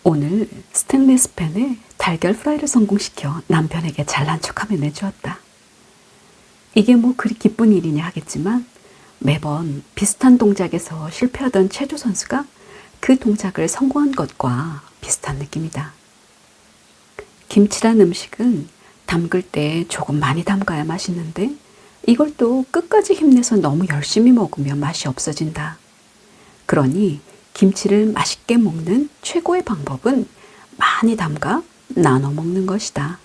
오늘 스테인리스 팬에 달걀 프라이를 성공시켜 남편에게 잘난 척하며 내주었다. 이게 뭐 그리 기쁜 일이냐 하겠지만 매번 비슷한 동작에서 실패하던 체조 선수가 그 동작을 성공한 것과 비슷한 느낌이다. 김치란 음식은 담글 때 조금 많이 담가야 맛있는데 이걸 또 끝까지 힘내서 너무 열심히 먹으면 맛이 없어진다. 그러니 김치를 맛있게 먹는 최고의 방법은 많이 담가 나눠 먹는 것이다.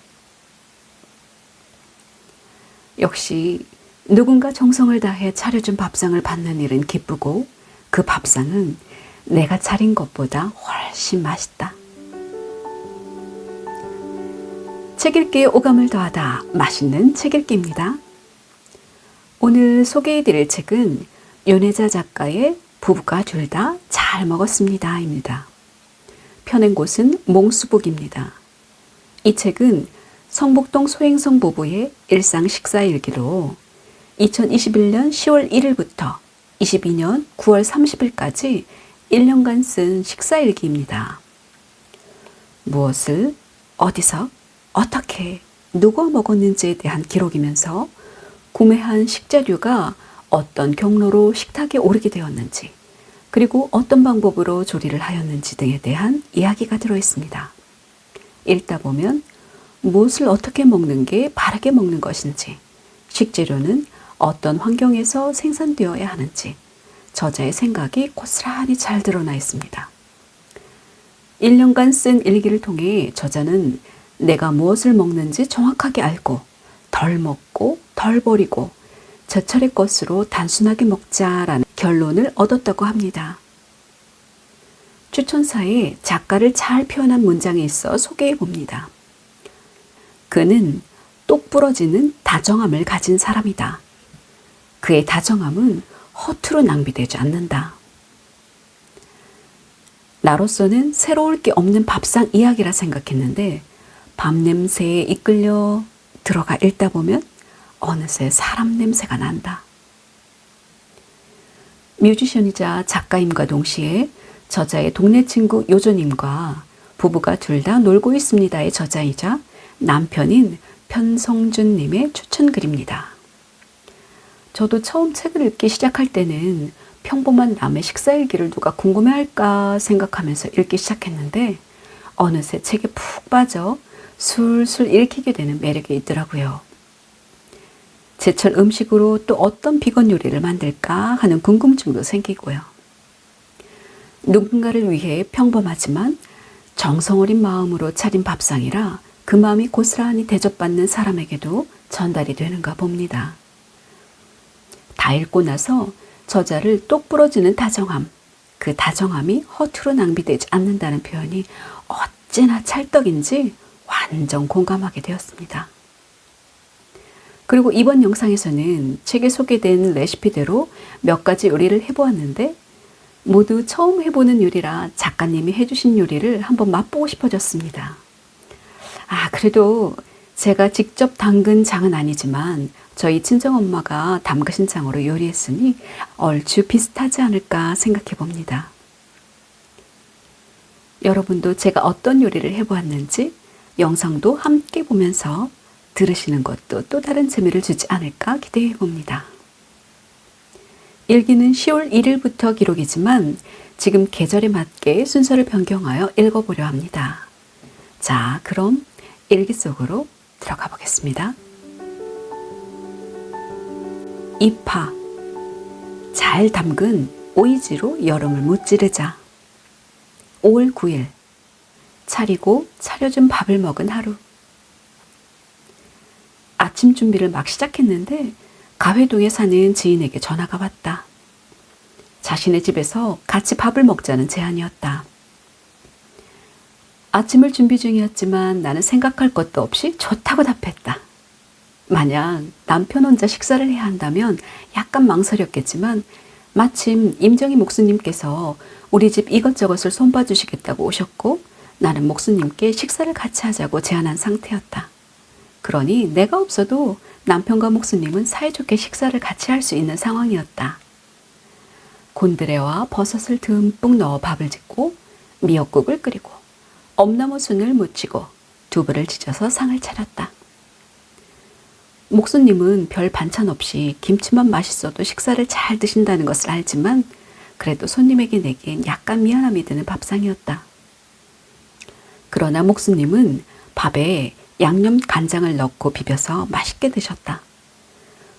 역시 누군가 정성을 다해 차려준 밥상을 받는 일은 기쁘고 그 밥상은 내가 차린 것보다 훨씬 맛있다. 책 읽기에 오감을 더하다 맛있는 책 읽기입니다. 오늘 소개해드릴 책은 윤혜자 작가의 부부가 둘 다 잘 먹었습니다 입니다. 펴낸 곳은 몽수북입니다. 이 책은 성북동 소행성 부부의 일상 식사일기로 2021년 10월 1일부터 22년 9월 30일까지 1년간 쓴 식사일기입니다. 무엇을, 어디서, 어떻게, 누가 먹었는지에 대한 기록이면서 구매한 식재료가 어떤 경로로 식탁에 오르게 되었는지, 그리고 어떤 방법으로 조리를 하였는지 등에 대한 이야기가 들어있습니다. 읽다 보면 무엇을 어떻게 먹는 게 바르게 먹는 것인지, 식재료는 어떤 환경에서 생산되어야 하는지 저자의 생각이 고스란히 잘 드러나 있습니다. 1년간 쓴 일기를 통해 저자는 내가 무엇을 먹는지 정확하게 알고 덜 먹고 덜 버리고 제철의 것으로 단순하게 먹자라는 결론을 얻었다고 합니다. 추천사에 작가를 잘 표현한 문장이 있어 소개해 봅니다. 그는 똑 부러지는 다정함을 가진 사람이다. 그의 다정함은 허투루 낭비되지 않는다. 나로서는 새로울 게 없는 밥상 이야기라 생각했는데 밥냄새에 이끌려 들어가 읽다 보면 어느새 사람 냄새가 난다. 뮤지션이자 작가임과 동시에 저자의 동네 친구 요조님과 부부가 둘 다 놀고 있습니다의 저자이자 남편인 편성준님의 추천글입니다. 저도 처음 책을 읽기 시작할 때는 평범한 남의 식사일기를 누가 궁금해할까 생각하면서 읽기 시작했는데 어느새 책에 푹 빠져 술술 읽히게 되는 매력이 있더라고요. 제철 음식으로 또 어떤 비건 요리를 만들까 하는 궁금증도 생기고요. 누군가를 위해 평범하지만 정성 어린 마음으로 차린 밥상이라 그 마음이 고스란히 대접받는 사람에게도 전달이 되는가 봅니다. 다 읽고 나서 저자를 똑 부러지는 다정함, 그 다정함이 허투루 낭비되지 않는다는 표현이 어찌나 찰떡인지 완전 공감하게 되었습니다. 그리고 이번 영상에서는 책에 소개된 레시피대로 몇 가지 요리를 해보았는데 모두 처음 해보는 요리라 작가님이 해주신 요리를 한번 맛보고 싶어졌습니다. 그래도 제가 직접 담근 장은 아니지만 저희 친정엄마가 담그신 장으로 요리했으니 얼추 비슷하지 않을까 생각해 봅니다. 여러분도 제가 어떤 요리를 해보았는지 영상도 함께 보면서 들으시는 것도 또 다른 재미를 주지 않을까 기대해 봅니다. 일기는 10월 1일부터 기록이지만 지금 계절에 맞게 순서를 변경하여 읽어보려 합니다. 자, 그럼 일기 속으로 들어가 보겠습니다. 이파, 잘 담근 오이지로 여름을 무찌르자. 5월 9일, 차리고 차려준 밥을 먹은 하루. 아침 준비를 막 시작했는데 가회동에 사는 지인에게 전화가 왔다. 자신의 집에서 같이 밥을 먹자는 제안이었다. 아침을 준비 중이었지만 나는 생각할 것도 없이 좋다고 답했다. 만약 남편 혼자 식사를 해야 한다면 약간 망설였겠지만 마침 임정희 목수님께서 우리 집 이것저것을 손봐주시겠다고 오셨고 나는 목수님께 식사를 같이 하자고 제안한 상태였다. 그러니 내가 없어도 남편과 목수님은 사이좋게 식사를 같이 할 수 있는 상황이었다. 곤드레와 버섯을 듬뿍 넣어 밥을 짓고 미역국을 끓이고 엄나무 순을 묻히고 두부를 지져서 상을 차렸다. 목수님은 별 반찬 없이 김치만 맛있어도 식사를 잘 드신다는 것을 알지만 그래도 손님에게 내기엔 약간 미안함이 드는 밥상이었다. 그러나 목수님은 밥에 양념 간장을 넣고 비벼서 맛있게 드셨다.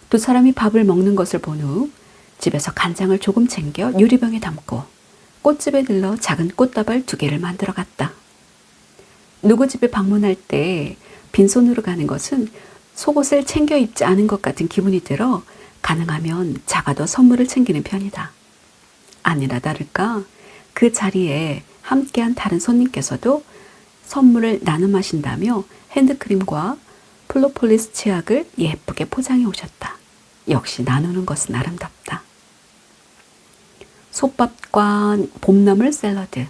두 사람이 밥을 먹는 것을 본 후 집에서 간장을 조금 챙겨 유리병에 담고 꽃집에 들러 작은 꽃다발 2개를 만들어 갔다. 누구 집에 방문할 때 빈손으로 가는 것은 속옷을 챙겨 입지 않은 것 같은 기분이 들어 가능하면 작아도 선물을 챙기는 편이다. 아니나 다를까 그 자리에 함께한 다른 손님께서도 선물을 나눔하신다며 핸드크림과 플로폴리스 치약을 예쁘게 포장해 오셨다. 역시 나누는 것은 아름답다. 솥밥과 봄나물 샐러드,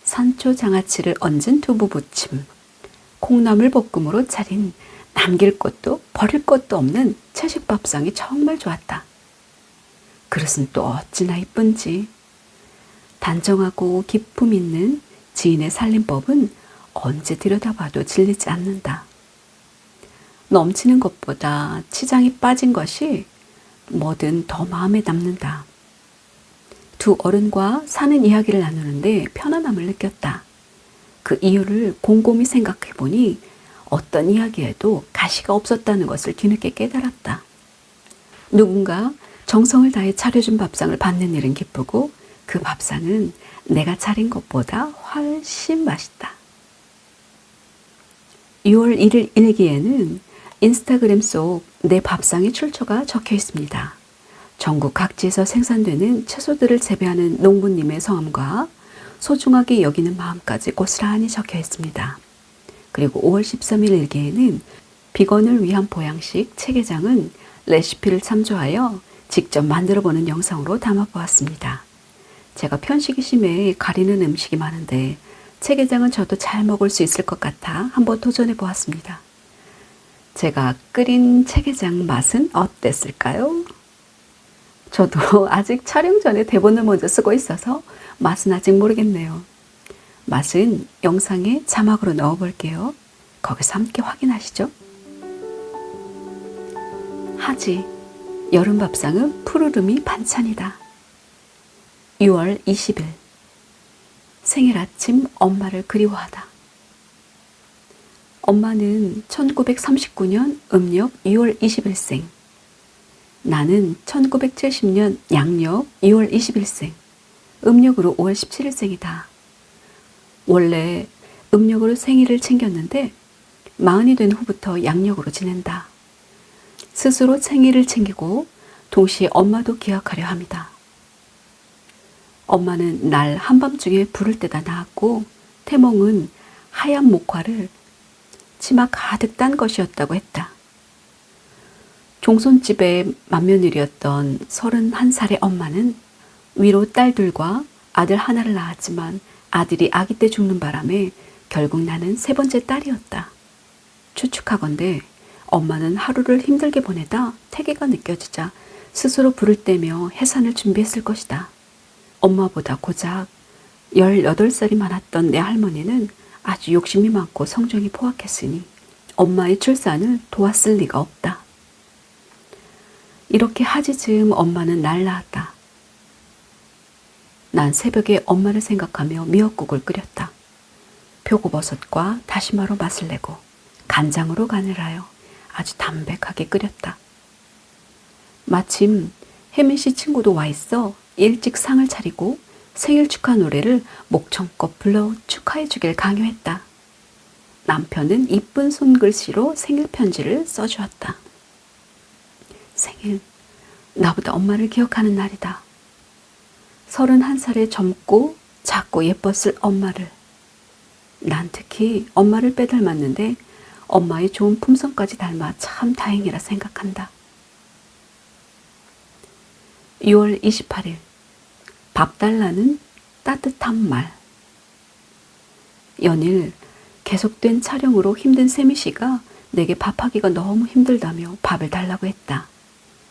산초 장아찌를 얹은 두부 부침, 콩나물 볶음으로 차린 남길 것도 버릴 것도 없는 채식 밥상이 정말 좋았다. 그릇은 또 어찌나 이쁜지. 단정하고 기품 있는 지인의 살림법은 언제 들여다봐도 질리지 않는다. 넘치는 것보다 치장이 빠진 것이 뭐든 더 마음에 남는다. 두 어른과 사는 이야기를 나누는데 편안함을 느꼈다. 그 이유를 곰곰이 생각해보니 어떤 이야기에도 가시가 없었다는 것을 뒤늦게 깨달았다. 누군가 정성을 다해 차려준 밥상을 받는 일은 기쁘고 그 밥상은 내가 차린 것보다 훨씬 맛있다. 6월 1일 일기에는 인스타그램 속 내 밥상의 출처가 적혀 있습니다. 전국 각지에서 생산되는 채소들을 재배하는 농부님의 성함과 소중하게 여기는 마음까지 고스란히 적혀 있습니다. 그리고 5월 13일 일기에는 비건을 위한 보양식 체계장은 레시피를 참조하여 직접 만들어보는 영상으로 담아보았습니다. 제가 편식이 심해 가리는 음식이 많은데 체계장은 저도 잘 먹을 수 있을 것 같아 한번 도전해 보았습니다. 제가 끓인 체계장 맛은 어땠을까요? 저도 아직 촬영 전에 대본을 먼저 쓰고 있어서 맛은 아직 모르겠네요. 맛은 영상에 자막으로 넣어 볼게요. 거기서 함께 확인하시죠. 하지, 여름 밥상은 푸르름이 반찬이다. 6월 20일, 생일 아침 엄마를 그리워하다. 엄마는 1939년 음력 6월 20일생, 나는 1970년 양력 2월 20일생, 음력으로 5월 17일생이다. 원래 음력으로 생일을 챙겼는데 40이 된 후부터 양력으로 지낸다. 스스로 생일을 챙기고 동시에 엄마도 기억하려 합니다. 엄마는 날 한밤중에 불을 떼다 낳았고 태몽은 하얀 목화를 치마 가득 딴 것이었다고 했다. 종손집의 맏며느리였던 31살의 엄마는 위로 딸들과 아들 하나를 낳았지만 아들이 아기 때 죽는 바람에 결국 나는 3번째 딸이었다. 추측하건대 엄마는 하루를 힘들게 보내다 태기가 느껴지자 스스로 불을 떼며 해산을 준비했을 것이다. 엄마보다 고작 18살이 많았던 내 할머니는 아주 욕심이 많고 성정이 포악했으니 엄마의 출산을 도왔을 리가 없다. 이렇게 하지 즈음 엄마는 날 낳았다. 난 새벽에 엄마를 생각하며 미역국을 끓였다. 표고버섯과 다시마로 맛을 내고 간장으로 간을 하여 아주 담백하게 끓였다. 마침 혜민 씨 친구도 와 있어 일찍 상을 차리고 생일 축하 노래를 목청껏 불러 축하해 주길 강요했다. 남편은 이쁜 손글씨로 생일 편지를 써주었다. 생일, 나보다 엄마를 기억하는 날이다. 31살에 젊고 작고 예뻤을 엄마를. 난 특히 엄마를 빼닮았는데 엄마의 좋은 품성까지 닮아 참 다행이라 생각한다. 6월 28일, 밥 달라는 따뜻한 말. 연일 계속된 촬영으로 힘든 세미 씨가 내게 밥하기가 너무 힘들다며 밥을 달라고 했다.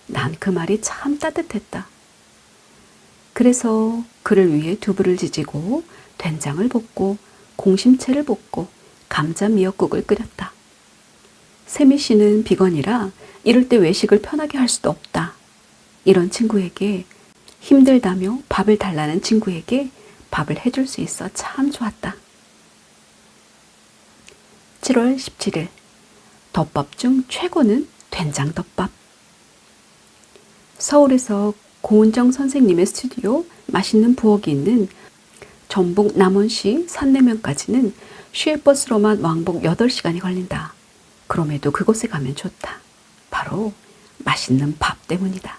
난 그 말이 참 따뜻했다. 그래서 그를 위해 두부를 지지고 된장을 볶고 공심채를 볶고 감자 미역국을 끓였다. 세미 씨는 비건이라 이럴 때 외식을 편하게 할 수도 없다. 이런 친구에게, 힘들다며 밥을 달라는 친구에게 밥을 해줄 수 있어 참 좋았다. 7월 17일, 덮밥 중 최고는 된장덮밥. 서울에서 고은정 선생님의 스튜디오 맛있는 부엌이 있는 전북 남원시 산내면까지는 시외버스로만 왕복 8시간이 걸린다. 그럼에도 그곳에 가면 좋다. 바로 맛있는 밥 때문이다.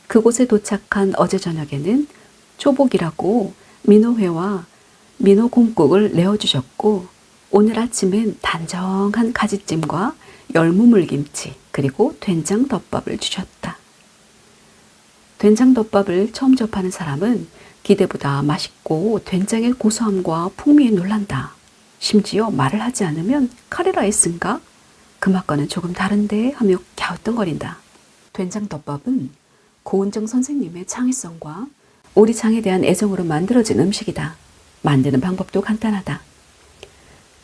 그곳에 도착한 어제 저녁에는 초복이라고 민어회와 민어곰국을 내어주셨고, 오늘 아침엔 단정한 가지찜과 열무물김치 그리고 된장덮밥을 주셨다. 된장덮밥을 처음 접하는 사람은 기대보다 맛있고 된장의 고소함과 풍미에 놀란다. 심지어 말을 하지 않으면 카레라이스인가? 그 맛과는 조금 다른데 하며 갸우뚱거린다. 된장덮밥은 고은정 선생님의 창의성과 우리 장에 대한 애정으로 만들어진 음식이다. 만드는 방법도 간단하다.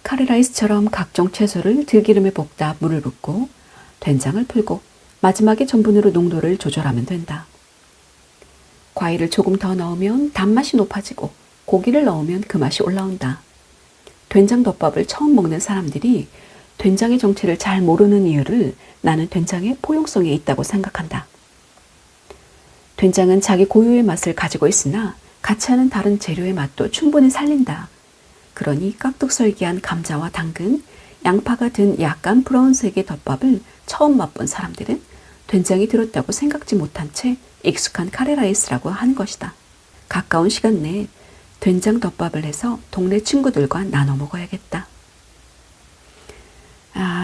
카레라이스처럼 각종 채소를 들기름에 볶다 물을 붓고 된장을 풀고 마지막에 전분으로 농도를 조절하면 된다. 과일을 조금 더 넣으면 단맛이 높아지고 고기를 넣으면 그 맛이 올라온다. 된장덮밥을 처음 먹는 사람들이 된장의 정체를 잘 모르는 이유를 나는 된장의 포용성에 있다고 생각한다. 된장은 자기 고유의 맛을 가지고 있으나 같이 하는 다른 재료의 맛도 충분히 살린다. 그러니 깍둑썰기한 감자와 당근, 양파가 든 약간 브라운색의 덮밥을 처음 맛본 사람들은 된장이 들었다고 생각지 못한 채 익숙한 카레라이스라고 하는 것이다. 가까운 시간 내에 된장덮밥을 해서 동네 친구들과 나눠 먹어야겠다.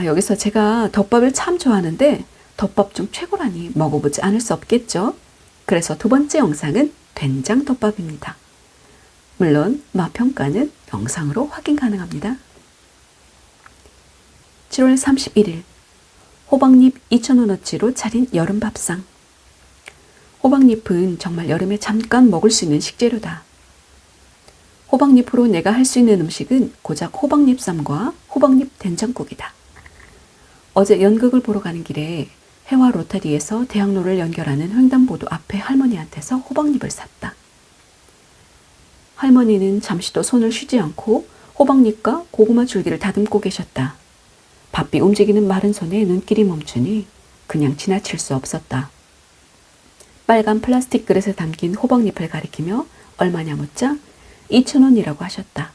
여기서 제가 덮밥을 참 좋아하는데 덮밥 중 최고라니 먹어보지 않을 수 없겠죠? 그래서 두 번째 영상은 된장덮밥입니다. 물론 맛 평가는 영상으로 확인 가능합니다. 7월 31일, 호박잎 2,000원어치로 차린 여름밥상. 호박잎은 정말 여름에 잠깐 먹을 수 있는 식재료다. 호박잎으로 내가 할 수 있는 음식은 고작 호박잎쌈과 호박잎 된장국이다. 어제 연극을 보러 가는 길에 해와 로타리에서 대학로를 연결하는 횡단보도 앞에 할머니한테서 호박잎을 샀다. 할머니는 잠시도 손을 쉬지 않고 호박잎과 고구마 줄기를 다듬고 계셨다. 바삐 움직이는 마른 손에 눈길이 멈추니 그냥 지나칠 수 없었다. 빨간 플라스틱 그릇에 담긴 호박잎을 가리키며 얼마냐 묻자 2,000원이라고 하셨다.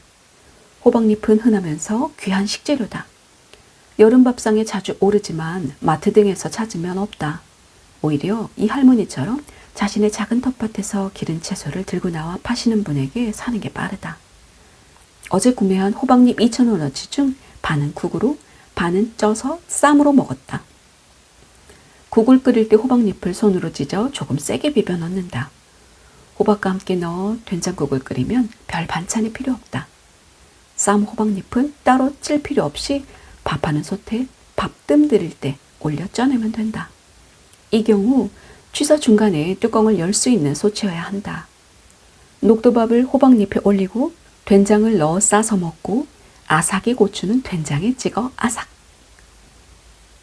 호박잎은 흔하면서 귀한 식재료다. 여름밥상에 자주 오르지만 마트 등에서 찾으면 없다. 오히려 이 할머니처럼 자신의 작은 텃밭에서 기른 채소를 들고 나와 파시는 분에게 사는 게 빠르다. 어제 구매한 호박잎 2,000원어치 중 반은 국으로, 반은 쪄서 쌈으로 먹었다. 국을 끓일 때 호박잎을 손으로 찢어 조금 세게 비벼 넣는다. 호박과 함께 넣어 된장국을 끓이면 별 반찬이 필요 없다. 쌈 호박잎은 따로 찔 필요 없이 밥하는 솥에 밥 뜸 들일 때 올려 쪄내면 된다. 이 경우 취사 중간에 뚜껑을 열 수 있는 솥이어야 한다. 녹두밥을 호박잎에 올리고 된장을 넣어 싸서 먹고 아삭이 고추는 된장에 찍어 아삭.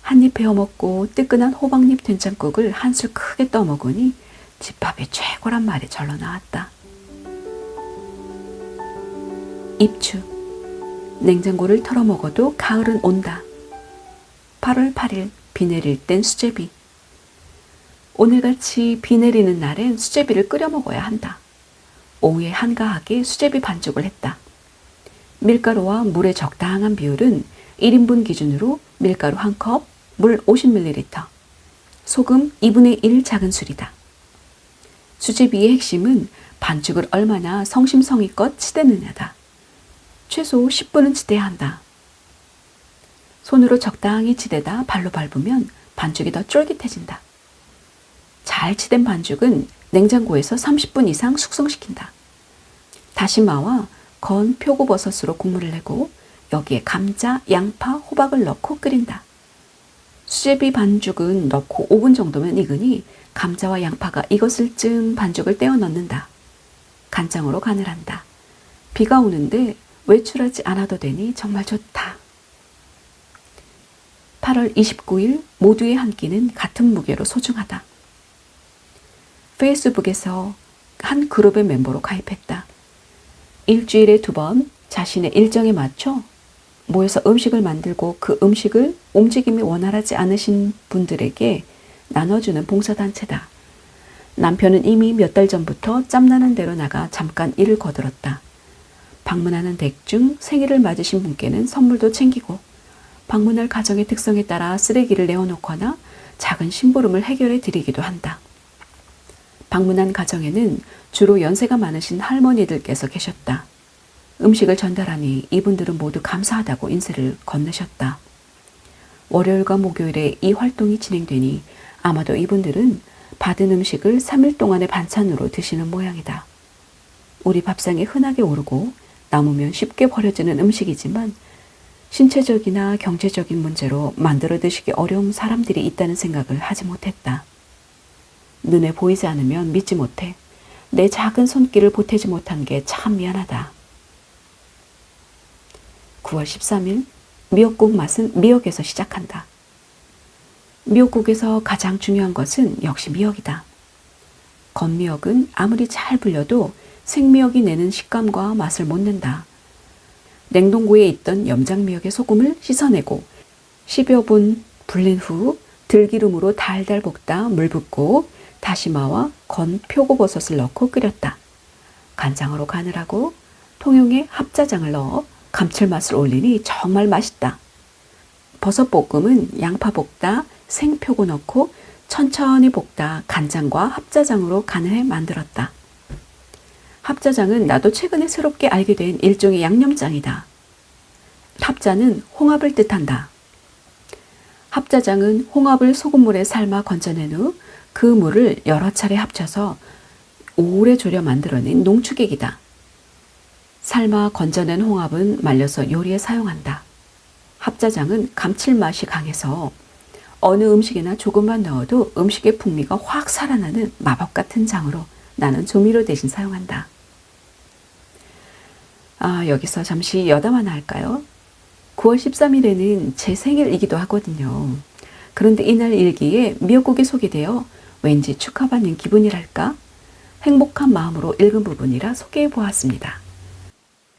한입 베어 먹고 뜨끈한 호박잎 된장국을 한술 크게 떠먹으니 집밥이 최고란 말이 절로 나왔다. 입추. 냉장고를 털어 먹어도 가을은 온다. 8월 8일 비 내릴 땐 수제비. 오늘같이 비 내리는 날엔 수제비를 끓여 먹어야 한다. 오후에 한가하게 수제비 반죽을 했다. 밀가루와 물의 적당한 비율은 1인분 기준으로 밀가루 1컵, 물 50ml, 소금 2분의 1 작은 술이다. 수제비의 핵심은 반죽을 얼마나 성심성의껏 치대느냐다. 최소 10분은 치대야 한다. 손으로 적당히 치대다 발로 밟으면 반죽이 더 쫄깃해진다. 잘 치댄 반죽은 냉장고에서 30분 이상 숙성시킨다. 다시마와 건 표고버섯으로 국물을 내고 여기에 감자, 양파, 호박을 넣고 끓인다. 수제비 반죽은 넣고 5분 정도면 익으니 감자와 양파가 익었을 즈음 반죽을 떼어 넣는다. 간장으로 간을 한다. 비가 오는데 외출하지 않아도 되니 정말 좋다. 8월 29일 모두의 한 끼는 같은 무게로 소중하다. 페이스북에서 한 그룹의 멤버로 가입했다. 일주일에 2번 자신의 일정에 맞춰 모여서 음식을 만들고 그 음식을 움직임이 원활하지 않으신 분들에게 나눠주는 봉사단체다. 남편은 이미 몇 달 전부터 짬나는 대로 나가 잠깐 일을 거들었다. 방문하는 댁 중 생일을 맞으신 분께는 선물도 챙기고 방문할 가정의 특성에 따라 쓰레기를 내어놓거나 작은 심부름을 해결해 드리기도 한다. 방문한 가정에는 주로 연세가 많으신 할머니들께서 계셨다. 음식을 전달하니 이분들은 모두 감사하다고 인사를 건네셨다. 월요일과 목요일에 이 활동이 진행되니 아마도 이분들은 받은 음식을 3일 동안의 반찬으로 드시는 모양이다. 우리 밥상에 흔하게 오르고 남으면 쉽게 버려지는 음식이지만 신체적이나 경제적인 문제로 만들어 드시기 어려운 사람들이 있다는 생각을 하지 못했다. 눈에 보이지 않으면 믿지 못해 내 작은 손길을 보태지 못한 게 참 미안하다. 9월 13일 미역국 맛은 미역에서 시작한다. 미역국에서 가장 중요한 것은 역시 미역이다. 겉미역은 아무리 잘 불려도 생미역이 내는 식감과 맛을 못 낸다. 냉동고에 있던 염장미역의 소금을 씻어내고 10여 분 불린 후 들기름으로 달달 볶다 물 붓고 다시마와 건 표고버섯을 넣고 끓였다. 간장으로 간을 하고 통용에 합자장을 넣어 감칠맛을 올리니 정말 맛있다. 버섯볶음은 양파 볶다 생표고 넣고 천천히 볶다 간장과 합자장으로 간을 해 만들었다. 합자장은 나도 최근에 새롭게 알게 된 일종의 양념장이다. 합자는 홍합을 뜻한다. 합자장은 홍합을 소금물에 삶아 건져낸 후 그 물을 여러 차례 합쳐서 오래 졸여 만들어낸 농축액이다. 삶아 건져낸 홍합은 말려서 요리에 사용한다. 합자장은 감칠맛이 강해서 어느 음식에나 조금만 넣어도 음식의 풍미가 확 살아나는 마법 같은 장으로 나는 조미료 대신 사용한다. 여기서 잠시 여담 하나 할까요? 9월 13일에는 제 생일이기도 하거든요. 그런데 이날 일기에 미역국이 소개되어 왠지 축하받는 기분이랄까? 행복한 마음으로 읽은 부분이라 소개해 보았습니다.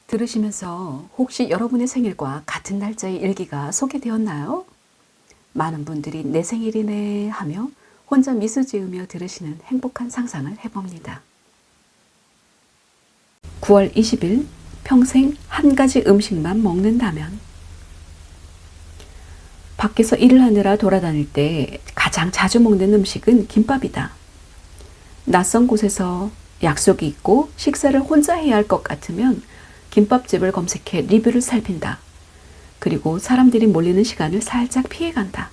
들으시면서 혹시 여러분의 생일과 같은 날짜의 일기가 소개되었나요? 많은 분들이 내 생일이네 하며 혼자 미소 지으며 들으시는 행복한 상상을 해봅니다. 9월 20일 평생 한 가지 음식만 먹는다면. 밖에서 일을 하느라 돌아다닐 때 가장 자주 먹는 음식은 김밥이다. 낯선 곳에서 약속이 있고 식사를 혼자 해야 할 것 같으면 김밥집을 검색해 리뷰를 살핀다. 그리고 사람들이 몰리는 시간을 살짝 피해간다.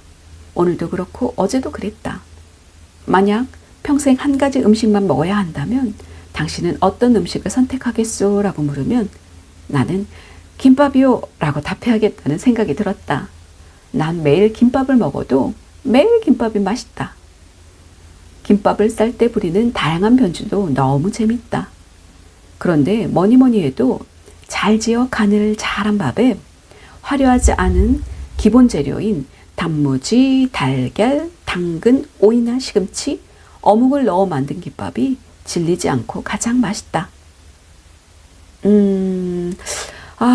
오늘도 그렇고 어제도 그랬다. 만약 평생 한 가지 음식만 먹어야 한다면 당신은 어떤 음식을 선택하겠소? 라고 물으면 나는 김밥이요 라고 답해야겠다는 생각이 들었다. 난 매일 김밥을 먹어도 매일 김밥이 맛있다. 김밥을 쌀 때 부리는 다양한 변주도 너무 재밌다. 그런데 뭐니 해도 잘 지어 간을 잘한 밥에 화려하지 않은 기본 재료인 단무지, 달걀, 당근, 오이나 시금치, 어묵을 넣어 만든 김밥이 질리지 않고 가장 맛있다.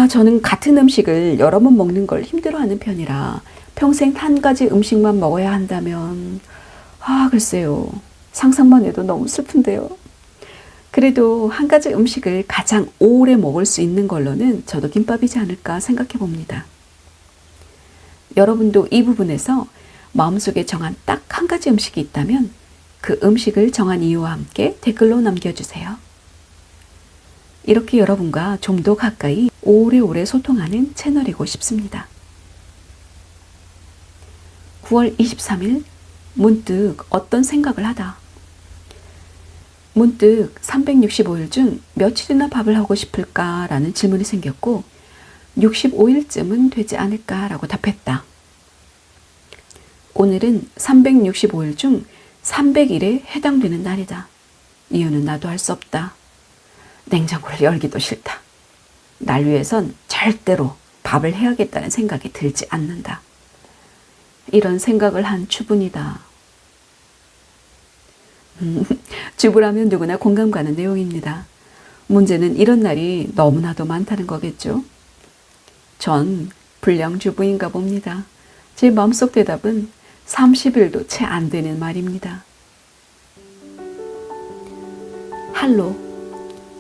저는 같은 음식을 여러 번 먹는 걸 힘들어하는 편이라 평생 한 가지 음식만 먹어야 한다면 글쎄요. 상상만 해도 너무 슬픈데요. 그래도 한 가지 음식을 가장 오래 먹을 수 있는 걸로는 저도 김밥이지 않을까 생각해 봅니다. 여러분도 이 부분에서 마음속에 정한 딱 한 가지 음식이 있다면 그 음식을 정한 이유와 함께 댓글로 남겨주세요. 이렇게 여러분과 좀 더 가까이 오래오래 소통하는 채널이고 싶습니다. 9월 23일 문득 어떤 생각을 하다. 문득 365일 중 며칠이나 밥을 하고 싶을까라는 질문이 생겼고 65일쯤은 되지 않을까라고 답했다. 오늘은 365일 중 300일에 해당되는 날이다. 이유는 나도 알 수 없다. 냉장고를 열기도 싫다. 날 위해선 절대로 밥을 해야겠다는 생각이 들지 않는다. 이런 생각을 한 주부니다. 주부라면 누구나 공감 가는 내용입니다. 문제는 이런 날이 너무나도 많다는 거겠죠. 전 불량 주부인가 봅니다. 제 마음속 대답은 30일도 채 안 되는 말입니다. 할로,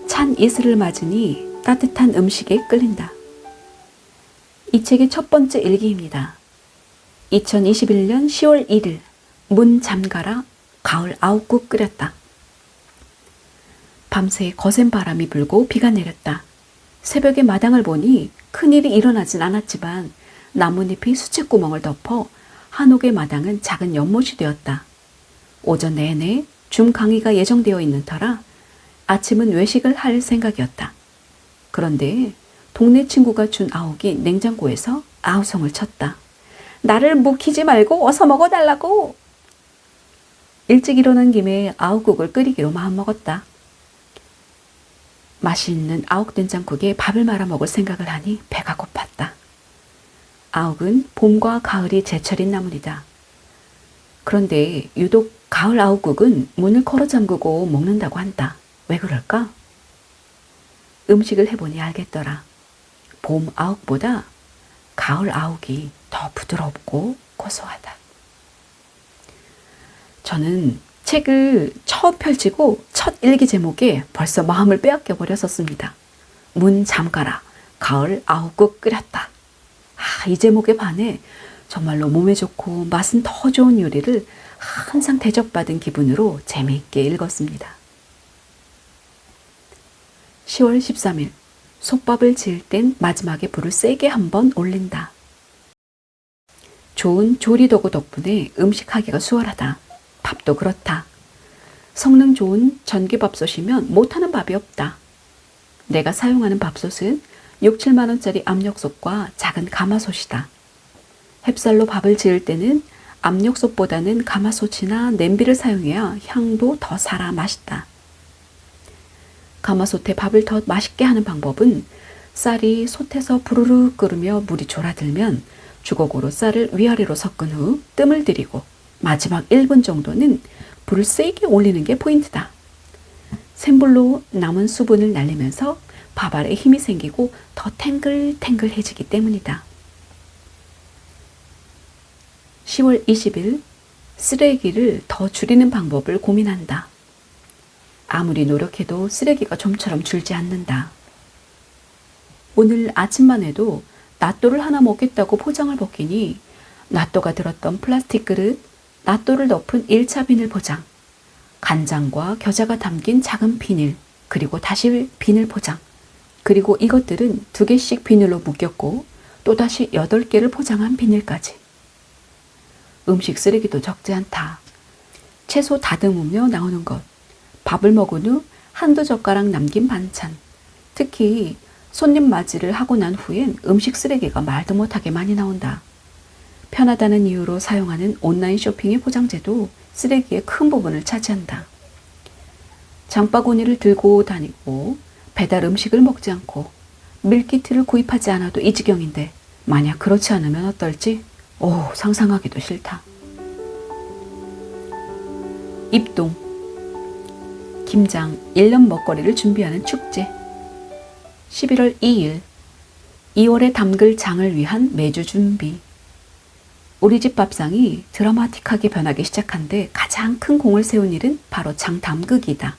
찬 이슬을 맞으니 따뜻한 음식에 끌린다. 이 책의 첫 번째 일기입니다. 2021년 10월 1일 문 잠가라 가을 아욱국 끓였다. 밤새 거센 바람이 불고 비가 내렸다. 새벽에 마당을 보니 큰일이 일어나진 않았지만 나뭇잎이 수채구멍을 덮어 한옥의 마당은 작은 연못이 되었다. 오전 내내 줌 강의가 예정되어 있는 터라 아침은 외식을 할 생각이었다. 그런데 동네 친구가 준 아욱이 냉장고에서 아우성을 쳤다. 나를 묵히지 말고 어서 먹어달라고. 일찍 일어난 김에 아욱국을 끓이기로 마음먹었다. 맛있는 아욱된장국에 밥을 말아 먹을 생각을 하니 배가 고팠다. 아욱은 봄과 가을이 제철인 나물이다. 그런데 유독 가을 아욱국은 문을 걸어 잠그고 먹는다고 한다. 왜 그럴까? 음식을 해보니 알겠더라. 봄 아욱보다 가을 아욱이 더 부드럽고 고소하다. 저는 책을 처음 펼치고 첫 일기 제목에 벌써 마음을 빼앗겨 버렸었습니다. 문 잠가라 가을 아욱국 끓였다. 이 제목에 반해 정말로 몸에 좋고 맛은 더 좋은 요리를 항상 대접받은 기분으로 재미있게 읽었습니다. 10월 13일 솥밥을 지을 땐 마지막에 불을 세게 한번 올린다. 좋은 조리도구 덕분에 음식하기가 수월하다. 밥도 그렇다. 성능 좋은 전기밥솥이면 못하는 밥이 없다. 내가 사용하는 밥솥은 6, 7만 원짜리 압력솥과 작은 가마솥이다. 햅쌀로 밥을 지을 때는 압력솥보다는 가마솥이나 냄비를 사용해야 향도 더 살아 맛있다. 가마솥에 밥을 더 맛있게 하는 방법은 쌀이 솥에서 부르르 끓으며 물이 졸아들면 주걱으로 쌀을 위아래로 섞은 후 뜸을 들이고 마지막 1분 정도는 불을 세게 올리는 게 포인트다. 센 불로 남은 수분을 날리면서 밥알에 힘이 생기고 더 탱글탱글해지기 때문이다. 10월 20일 쓰레기를 더 줄이는 방법을 고민한다. 아무리 노력해도 쓰레기가 좀처럼 줄지 않는다. 오늘 아침만 해도 낫또를 하나 먹겠다고 포장을 벗기니 낫또가 들었던 플라스틱 그릇, 낫또를 덮은 1차 비닐 포장, 간장과 겨자가 담긴 작은 비닐, 그리고 다시 비닐 포장, 그리고 이것들은 2개씩 비닐로 묶였고 또다시 8개를 포장한 비닐까지. 음식 쓰레기도 적지 않다. 채소 다듬으며 나오는 것, 밥을 먹은 후 한두 젓가락 남긴 반찬, 특히 손님 맞이를 하고 난 후엔 음식 쓰레기가 말도 못하게 많이 나온다. 편하다는 이유로 사용하는 온라인 쇼핑의 포장재도 쓰레기의 큰 부분을 차지한다. 장바구니를 들고 다니고 배달 음식을 먹지 않고 밀키트를 구입하지 않아도 이 지경인데 만약 그렇지 않으면 어떨지 상상하기도 싫다. 입동 김장 1년 먹거리를 준비하는 축제 11월 2일 2월에 담글 장을 위한 메주 준비. 우리 집 밥상이 드라마틱하게 변하기 시작한 데 가장 큰 공을 세운 일은 바로 장 담그기다.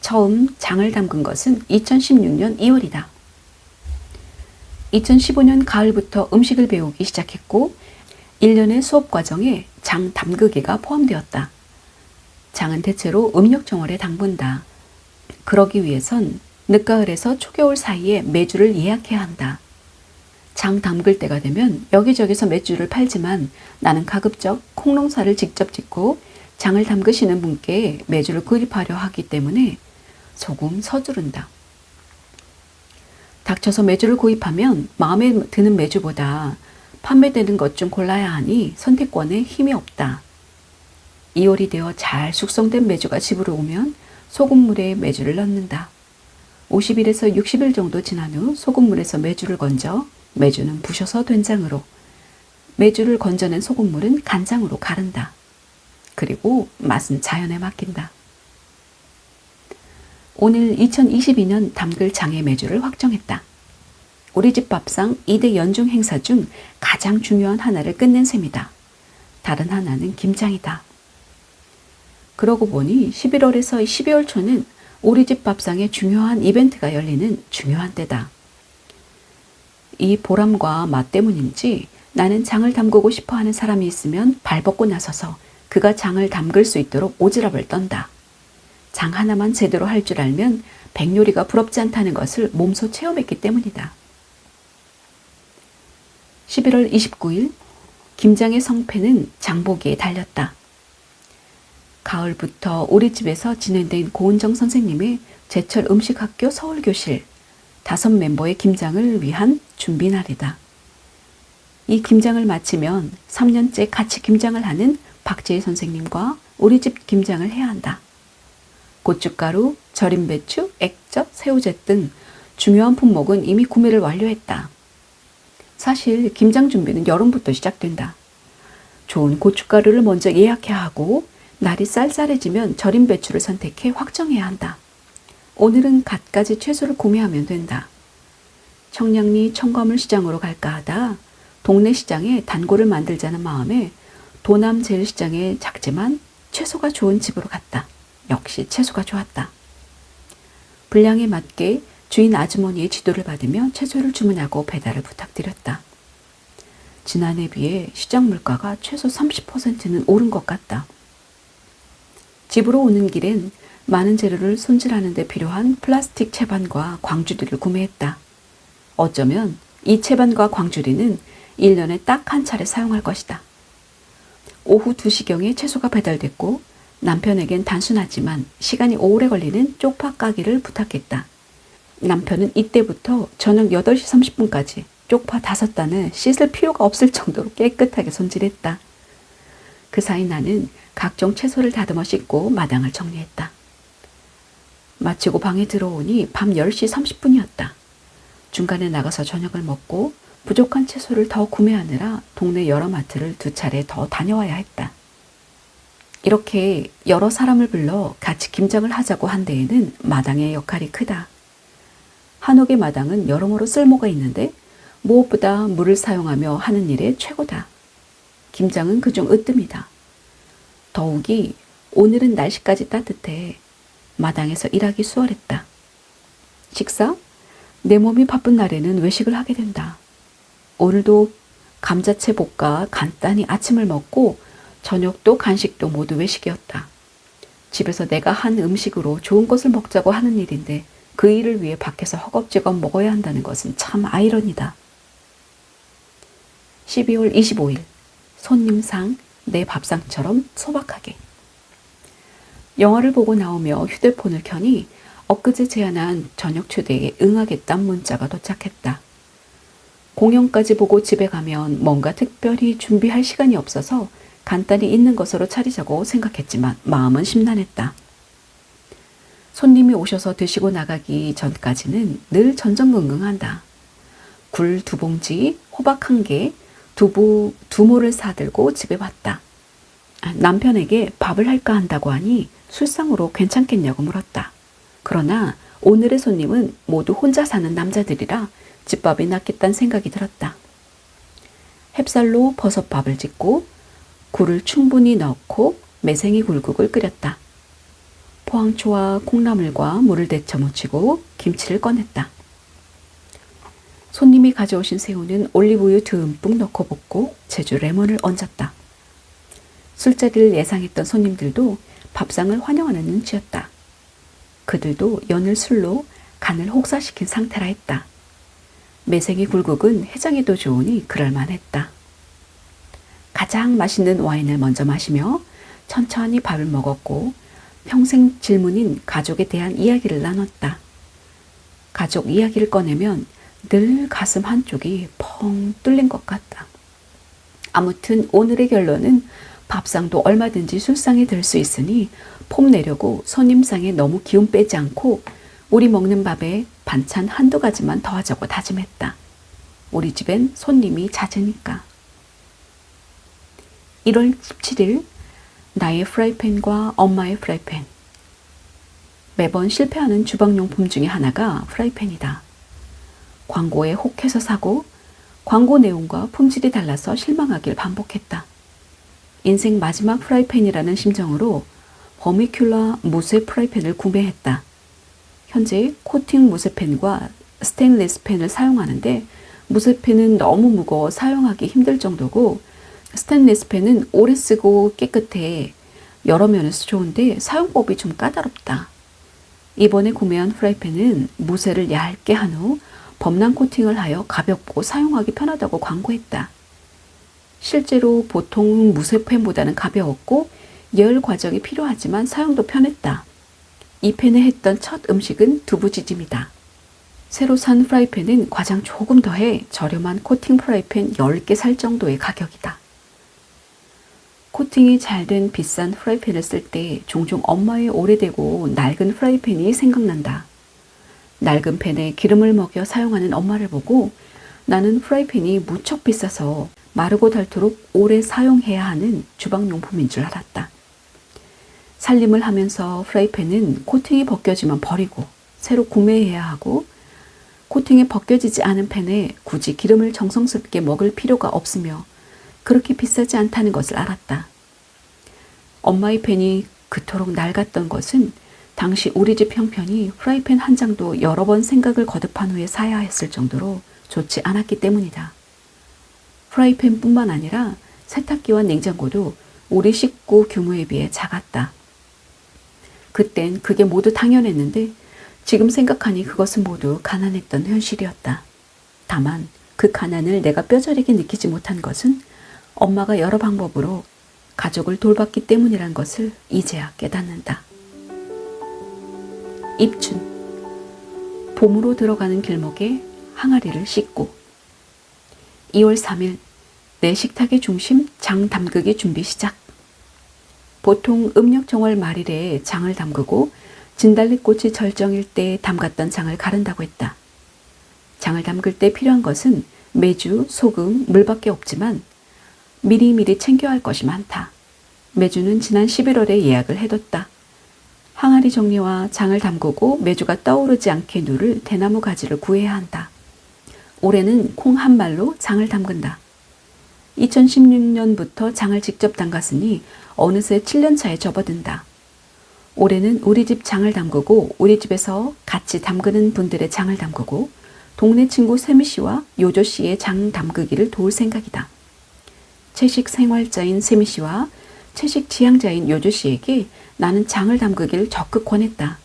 처음 장을 담근 것은 2016년 2월이다. 2015년 가을부터 음식을 배우기 시작했고 1년의 수업 과정에 장 담그기가 포함되었다. 장은 대체로 음력 정월에 담근다. 그러기 위해선 늦가을에서 초겨울 사이에 메주를 예약해야 한다. 장 담글 때가 되면 여기저기서 메주를 팔지만 나는 가급적 콩농사를 직접 짓고 장을 담그시는 분께 메주를 구입하려 하기 때문에 조금 서두른다. 닥쳐서 메주를 구입하면 마음에 드는 메주보다 판매되는 것 중 골라야 하니 선택권에 힘이 없다. 2월이 되어 잘 숙성된 메주가 집으로 오면 소금물에 메주를 넣는다. 50일에서 60일 정도 지난 후 소금물에서 메주를 건져 메주는 부셔서 된장으로, 메주를 건져낸 소금물은 간장으로 가른다. 그리고 맛은 자연에 맡긴다. 오늘 2022년 담글 장의 메주를 확정했다. 우리 집 밥상 2대 연중 행사 중 가장 중요한 하나를 끝낸 셈이다. 다른 하나는 김장이다. 그러고 보니 11월에서 12월 초는 우리 집 밥상에 중요한 이벤트가 열리는 중요한 때다. 이 보람과 맛 때문인지 나는 장을 담그고 싶어 하는 사람이 있으면 발벗고 나서서 그가 장을 담글 수 있도록 오지랖을 떤다. 장 하나만 제대로 할 줄 알면 백요리가 부럽지 않다는 것을 몸소 체험했기 때문이다. 11월 29일 김장의 성패는 장보기에 달렸다. 가을부터 우리 집에서 진행된 고은정 선생님의 제철 음식학교 서울교실 5멤버의 김장을 위한 준비 날이다. 이 김장을 마치면 3년째 같이 김장을 하는 박재희 선생님과 우리 집 김장을 해야 한다. 고춧가루, 절인 배추, 액젓, 새우젓 등 중요한 품목은 이미 구매를 완료했다. 사실 김장 준비는 여름부터 시작된다. 좋은 고춧가루를 먼저 예약해야 하고 날이 쌀쌀해지면 절인 배추를 선택해 확정해야 한다. 오늘은 갖가지 채소를 구매하면 된다. 청량리 청과물 시장으로 갈까 하다 동네 시장에 단골을 만들자는 마음에 도남 제일시장에 작지만 채소가 좋은 집으로 갔다. 역시 채소가 좋았다. 분량에 맞게 주인 아주머니의 지도를 받으며 채소를 주문하고 배달을 부탁드렸다. 지난해 비해 시장 물가가 최소 30%는 오른 것 같다. 집으로 오는 길엔 많은 재료를 손질하는 데 필요한 플라스틱 채반과 광주리를 구매했다. 어쩌면 이 채반과 광주리는 1년에 딱 한 차례 사용할 것이다. 오후 2시경에 채소가 배달됐고 남편에겐 단순하지만 시간이 오래 걸리는 쪽파 까기를 부탁했다. 남편은 이때부터 저녁 8시 30분까지 쪽파 5단을 씻을 필요가 없을 정도로 깨끗하게 손질했다. 그 사이 나는 각종 채소를 다듬어 씻고 마당을 정리했다. 마치고 방에 들어오니 밤 10시 30분이었다. 중간에 나가서 저녁을 먹고 부족한 채소를 더 구매하느라 동네 여러 마트를 2차례 더 다녀와야 했다. 이렇게 여러 사람을 불러 같이 김장을 하자고 한 데에는 마당의 역할이 크다. 한옥의 마당은 여러모로 쓸모가 있는데 무엇보다 물을 사용하며 하는 일에 최고다. 김장은 그중 으뜸이다. 더욱이 오늘은 날씨까지 따뜻해 마당에서 일하기 수월했다. 식사? 내 몸이 바쁜 날에는 외식을 하게 된다. 오늘도 감자채 볶아 간단히 아침을 먹고 저녁도 간식도 모두 외식이었다. 집에서 내가 한 음식으로 좋은 것을 먹자고 하는 일인데 그 일을 위해 밖에서 허겁지겁 먹어야 한다는 것은 참 아이러니다. 12월 25일 손님상 내 밥상처럼 소박하게. 영화를 보고 나오며 휴대폰을 켜니 엊그제 제안한 저녁 초대에 응하겠다는 문자가 도착했다. 공연까지 보고 집에 가면 뭔가 특별히 준비할 시간이 없어서 간단히 있는 것으로 차리자고 생각했지만 마음은 심란했다. 손님이 오셔서 드시고 나가기 전까지는 늘 전전긍긍한다. 굴 2봉지, 호박 1개, 두부 2모를 사들고 집에 왔다. 남편에게 밥을 할까 한다고 하니 술상으로 괜찮겠냐고 물었다. 그러나 오늘의 손님은 모두 혼자 사는 남자들이라 집밥이 낫겠다는 생각이 들었다. 햅쌀로 버섯밥을 짓고 굴을 충분히 넣고 매생이 굴국을 끓였다. 포항초와 콩나물과 물을 데쳐 무치고 김치를 꺼냈다. 손님이 가져오신 새우는 올리브유 듬뿍 넣고 볶고 제주 레몬을 얹었다. 술자리를 예상했던 손님들도 밥상을 환영하는 눈치였다. 그들도 연을 술로 간을 혹사시킨 상태라 했다. 매생이 굴국은 해장에도 좋으니 그럴만했다. 가장 맛있는 와인을 먼저 마시며 천천히 밥을 먹었고 평생 질문인 가족에 대한 이야기를 나눴다. 가족 이야기를 꺼내면 늘 가슴 한쪽이 펑 뚫린 것 같다. 아무튼 오늘의 결론은 밥상도 얼마든지 술상이 될 수 있으니 폼 내려고 손님상에 너무 기운 빼지 않고 우리 먹는 밥에 반찬 한두 가지만 더하자고 다짐했다. 우리 집엔 손님이 잦으니까. 1월 17일 나의 프라이팬과 엄마의 프라이팬. 매번 실패하는 주방용품 중에 하나가 프라이팬이다. 광고에 혹해서 사고 광고 내용과 품질이 달라서 실망하길 반복했다. 인생 마지막 프라이팬이라는 심정으로 버미큘라 무쇠 프라이팬을 구매했다. 현재 코팅 무쇠팬과 스테인리스 팬을 사용하는데 무쇠팬은 너무 무거워 사용하기 힘들 정도고 스테인리스 팬은 오래 쓰고 깨끗해 여러 면에서 좋은데 사용법이 좀 까다롭다. 이번에 구매한 프라이팬은 무쇠를 얇게 한 후 범람 코팅을 하여 가볍고 사용하기 편하다고 광고했다. 실제로 보통 무쇠팬보다는 가벼웠고 예열 과정이 필요하지만 사용도 편했다. 이 팬에 했던 첫 음식은 두부지짐이다. 새로 산 프라이팬은 과장 조금 더해 저렴한 코팅 프라이팬 10개 살 정도의 가격이다. 코팅이 잘 된 비싼 프라이팬을 쓸 때 종종 엄마의 오래되고 낡은 프라이팬이 생각난다. 낡은 팬에 기름을 먹여 사용하는 엄마를 보고 나는 프라이팬이 무척 비싸서 마르고 닳도록 오래 사용해야 하는 주방용품인 줄 알았다. 살림을 하면서 프라이팬은 코팅이 벗겨지면 버리고 새로 구매해야 하고 코팅이 벗겨지지 않은 팬에 굳이 기름을 정성스럽게 먹을 필요가 없으며 그렇게 비싸지 않다는 것을 알았다. 엄마의 팬이 그토록 낡았던 것은 당시 우리 집 형편이 프라이팬 한 장도 여러 번 생각을 거듭한 후에 사야 했을 정도로 좋지 않았기 때문이다. 프라이팬뿐만 아니라 세탁기와 냉장고도 우리 식구 규모에 비해 작았다. 그땐 그게 모두 당연했는데 지금 생각하니 그것은 모두 가난했던 현실이었다. 다만 그 가난을 내가 뼈저리게 느끼지 못한 것은 엄마가 여러 방법으로 가족을 돌봤기 때문이란 것을 이제야 깨닫는다. 입춘. 봄으로 들어가는 길목에 항아리를 싣고 2월 3일 내 식탁의 중심 장 담그기 준비 시작. 보통 음력 정월 말일에 장을 담그고 진달래꽃이 절정일 때 담갔던 장을 가른다고 했다. 장을 담글 때 필요한 것은 메주, 소금, 물밖에 없지만 미리미리 챙겨야 할 것이 많다. 메주는 지난 11월에 예약을 해뒀다. 항아리 정리와 장을 담그고 메주가 떠오르지 않게 누를 대나무 가지를 구해야 한다. 올해는 콩 한 말로 장을 담근다. 2016년부터 장을 직접 담갔으니 어느새 7년 차에 접어든다. 올해는 우리 집 장을 담그고 우리 집에서 같이 담그는 분들의 장을 담그고 동네 친구 세미 씨와 요조 씨의 장 담그기를 도울 생각이다. 채식 생활자인 세미 씨와 채식 지향자인 요조 씨에게 나는 장을 담그기를 적극 권했다.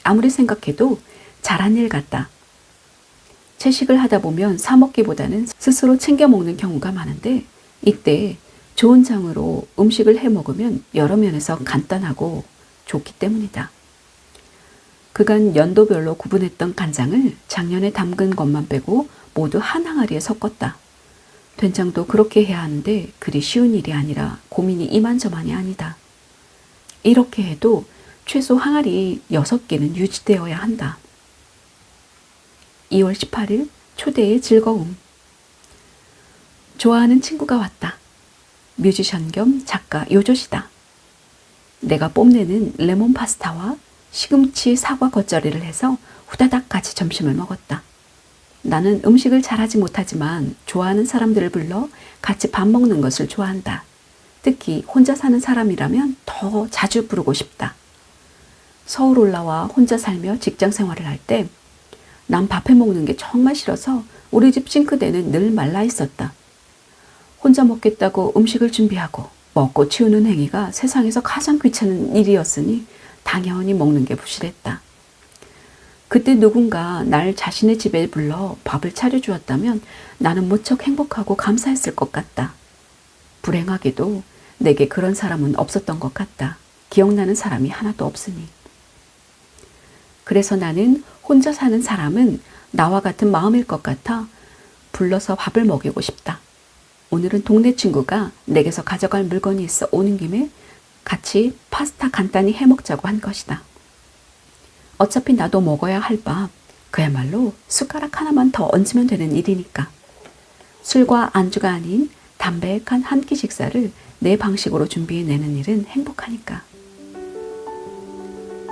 아무리 생각해도 잘한 일 같다. 채식을 하다 보면 사 먹기보다는 스스로 챙겨 먹는 경우가 많은데 이때 좋은 장으로 음식을 해 먹으면 여러 면에서 간단하고 좋기 때문이다. 그간 연도별로 구분했던 간장을 작년에 담근 것만 빼고 모두 한 항아리에 섞었다. 된장도 그렇게 해야 하는데 그리 쉬운 일이 아니라 고민이 이만저만이 아니다. 이렇게 해도 최소 항아리 6개는 유지되어야 한다. 2월 18일 초대의 즐거움. 좋아하는 친구가 왔다. 뮤지션 겸 작가 요조시다. 내가 뽐내는 레몬 파스타와 시금치 사과 겉절이를 해서 후다닥 같이 점심을 먹었다. 나는 음식을 잘하지 못하지만 좋아하는 사람들을 불러 같이 밥 먹는 것을 좋아한다. 특히 혼자 사는 사람이라면 더 자주 부르고 싶다. 서울 올라와 혼자 살며 직장 생활을 할 때 난 밥해 먹는 게 정말 싫어서 우리 집 싱크대는 늘 말라 있었다. 혼자 먹겠다고 음식을 준비하고 먹고 치우는 행위가 세상에서 가장 귀찮은 일이었으니 당연히 먹는 게 부실했다. 그때 누군가 날 자신의 집에 불러 밥을 차려주었다면 나는 무척 행복하고 감사했을 것 같다. 불행하게도 내게 그런 사람은 없었던 것 같다. 기억나는 사람이 하나도 없으니. 그래서 나는 혼자 사는 사람은 나와 같은 마음일 것 같아 불러서 밥을 먹이고 싶다. 오늘은 동네 친구가 내게서 가져갈 물건이 있어 오는 김에 같이 파스타 간단히 해 먹자고 한 것이다. 어차피 나도 먹어야 할 밥, 그야말로 숟가락 하나만 더 얹으면 되는 일이니까. 술과 안주가 아닌 담백한 한 끼 식사를 내 방식으로 준비해내는 일은 행복하니까.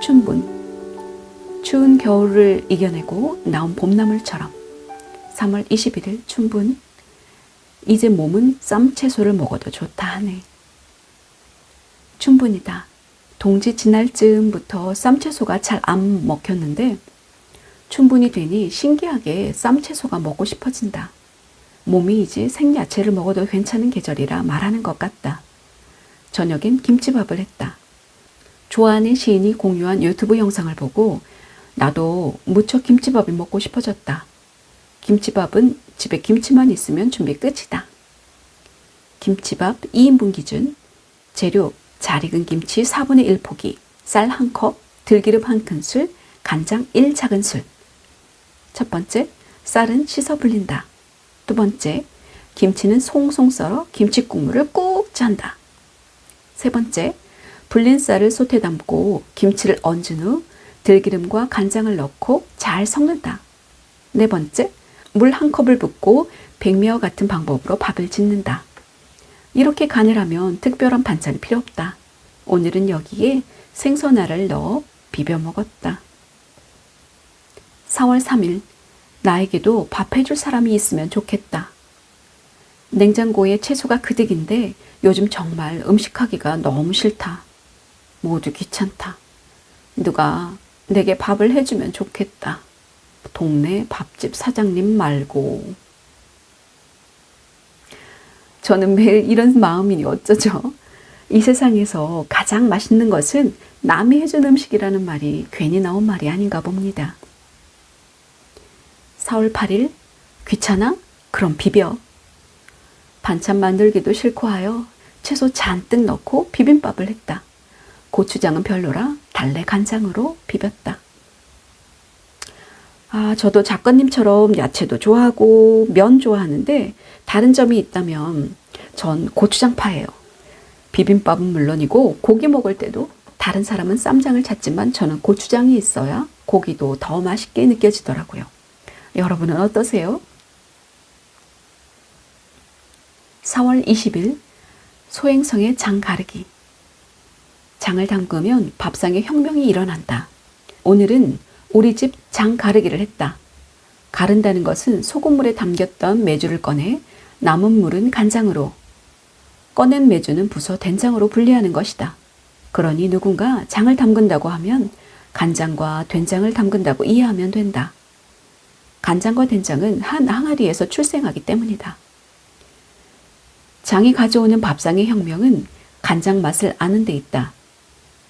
춘분. 추운 겨울을 이겨내고 나온 봄나물처럼 3월 21일 춘분. 이제 몸은 쌈채소를 먹어도 좋다 하네. 춘분이다. 동지 지날 즈음부터 쌈채소가 잘 안 먹혔는데 춘분이 되니 신기하게 쌈채소가 먹고 싶어진다. 몸이 이제 생야채를 먹어도 괜찮은 계절이라 말하는 것 같다. 저녁엔 김치밥을 했다. 좋아하는 시인이 공유한 유튜브 영상을 보고 나도 무척 김치밥이 먹고 싶어졌다. 김치밥은 집에 김치만 있으면 준비 끝이다. 김치밥 2인분 기준. 재료: 잘 익은 김치 4분의 1 포기, 쌀 1컵, 들기름 1큰술, 간장 1작은술. 첫 번째, 쌀은 씻어 불린다. 두 번째, 김치는 송송 썰어 김치 국물을 꾹 짠다. 세 번째, 불린 쌀을 솥에 담고 김치를 얹은 후 들기름과 간장을 넣고 잘 섞는다. 네 번째, 물 1컵을 붓고 백미와 같은 방법으로 밥을 짓는다. 이렇게 간을 하면 특별한 반찬이 필요 없다. 오늘은 여기에 생선알을 넣어 비벼 먹었다. 4월 3일, 나에게도 밥 해줄 사람이 있으면 좋겠다. 냉장고에 채소가 그득인데 요즘 정말 음식하기가 너무 싫다. 모두 귀찮다. 누가 내게 밥을 해주면 좋겠다. 동네 밥집 사장님 말고. 저는 매일 이런 마음이니 어쩌죠? 이 세상에서 가장 맛있는 것은 남이 해준 음식이라는 말이 괜히 나온 말이 아닌가 봅니다. 4월 8일, 귀찮아? 그럼 비벼. 반찬 만들기도 싫고 하여 채소 잔뜩 넣고 비빔밥을 했다. 고추장은 별로라 달래 간장으로 비볐다. 저도 작가님처럼 야채도 좋아하고 면 좋아하는데 다른 점이 있다면 전 고추장파예요. 비빔밥은 물론이고 고기 먹을 때도 다른 사람은 쌈장을 찾지만 저는 고추장이 있어야 고기도 더 맛있게 느껴지더라고요. 여러분은 어떠세요? 4월 20일 소행성의 장 가르기. 장을 담그면 밥상에 혁명이 일어난다. 오늘은 우리 집 장 가르기를 했다. 가른다는 것은 소금물에 담겼던 메주를 꺼내 남은 물은 간장으로, 꺼낸 메주는 부숴 된장으로 분리하는 것이다. 그러니 누군가 장을 담근다고 하면 간장과 된장을 담근다고 이해하면 된다. 간장과 된장은 한 항아리에서 출생하기 때문이다. 장이 가져오는 밥상의 혁명은 간장 맛을 아는 데 있다.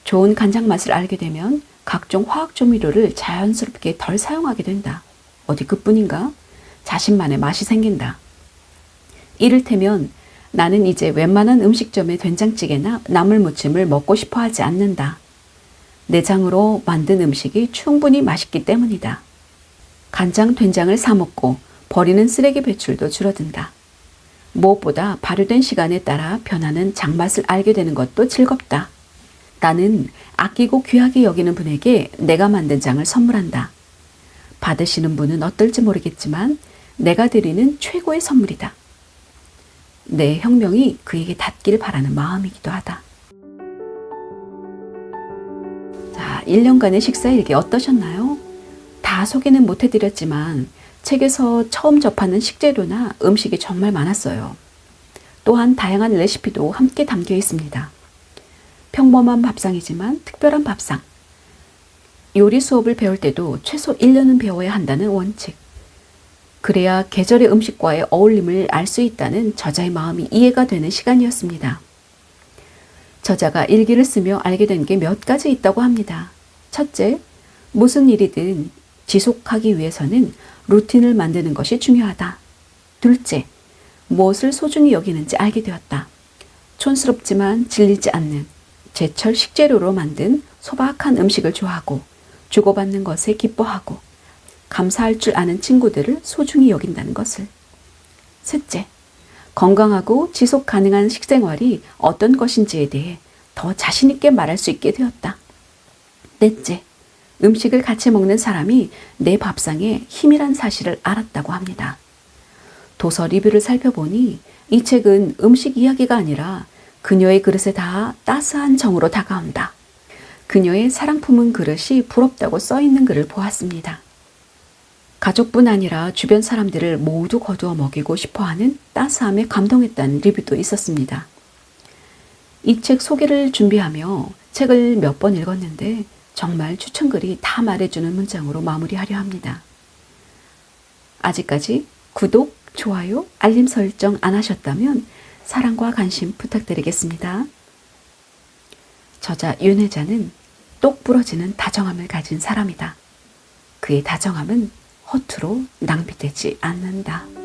좋은 간장 맛을 알게 되면 각종 화학 조미료를 자연스럽게 덜 사용하게 된다. 어디 그뿐인가? 자신만의 맛이 생긴다. 이를테면 나는 이제 웬만한 음식점의 된장찌개나 나물무침을 먹고 싶어 하지 않는다. 내 장으로 만든 음식이 충분히 맛있기 때문이다. 간장, 된장을 사 먹고 버리는 쓰레기 배출도 줄어든다. 무엇보다 발효된 시간에 따라 변하는 장맛을 알게 되는 것도 즐겁다. 나는 아끼고 귀하게 여기는 분에게 내가 만든 장을 선물한다. 받으시는 분은 어떨지 모르겠지만 내가 드리는 최고의 선물이다. 내 혁명이 그에게 닿길 바라는 마음이기도 하다. 자, 1년간의 식사일기 어떠셨나요? 다 소개는 못해드렸지만 책에서 처음 접하는 식재료나 음식이 정말 많았어요. 또한 다양한 레시피도 함께 담겨 있습니다. 평범한 밥상이지만 특별한 밥상. 요리 수업을 배울 때도 최소 1년은 배워야 한다는 원칙. 그래야 계절의 음식과의 어울림을 알 수 있다는 저자의 마음이 이해가 되는 시간이었습니다. 저자가 일기를 쓰며 알게 된 게 몇 가지 있다고 합니다. 첫째, 무슨 일이든 지속하기 위해서는 루틴을 만드는 것이 중요하다. 둘째, 무엇을 소중히 여기는지 알게 되었다. 촌스럽지만 질리지 않는 제철 식재료로 만든 소박한 음식을 좋아하고 주고받는 것에 기뻐하고 감사할 줄 아는 친구들을 소중히 여긴다는 것을. 셋째, 건강하고 지속 가능한 식생활이 어떤 것인지에 대해 더 자신 있게 말할 수 있게 되었다. 넷째, 음식을 같이 먹는 사람이 내 밥상에 힘이란 사실을 알았다고 합니다. 도서 리뷰를 살펴보니 이 책은 음식 이야기가 아니라 그녀의 그릇에 닿아 따스한 정으로 다가온다. 그녀의 사랑 품은 그릇이 부럽다고 써있는 글을 보았습니다. 가족뿐 아니라 주변 사람들을 모두 거두어 먹이고 싶어하는 따스함에 감동했다는 리뷰도 있었습니다. 이 책 소개를 준비하며 책을 몇 번 읽었는데 정말 추천글이 다 말해주는 문장으로 마무리하려 합니다. 아직까지 구독, 좋아요, 알림 설정 안 하셨다면 사랑과 관심 부탁드리겠습니다. 저자 윤혜자는 똑 부러지는 다정함을 가진 사람이다. 그의 다정함은 허투루 낭비되지 않는다.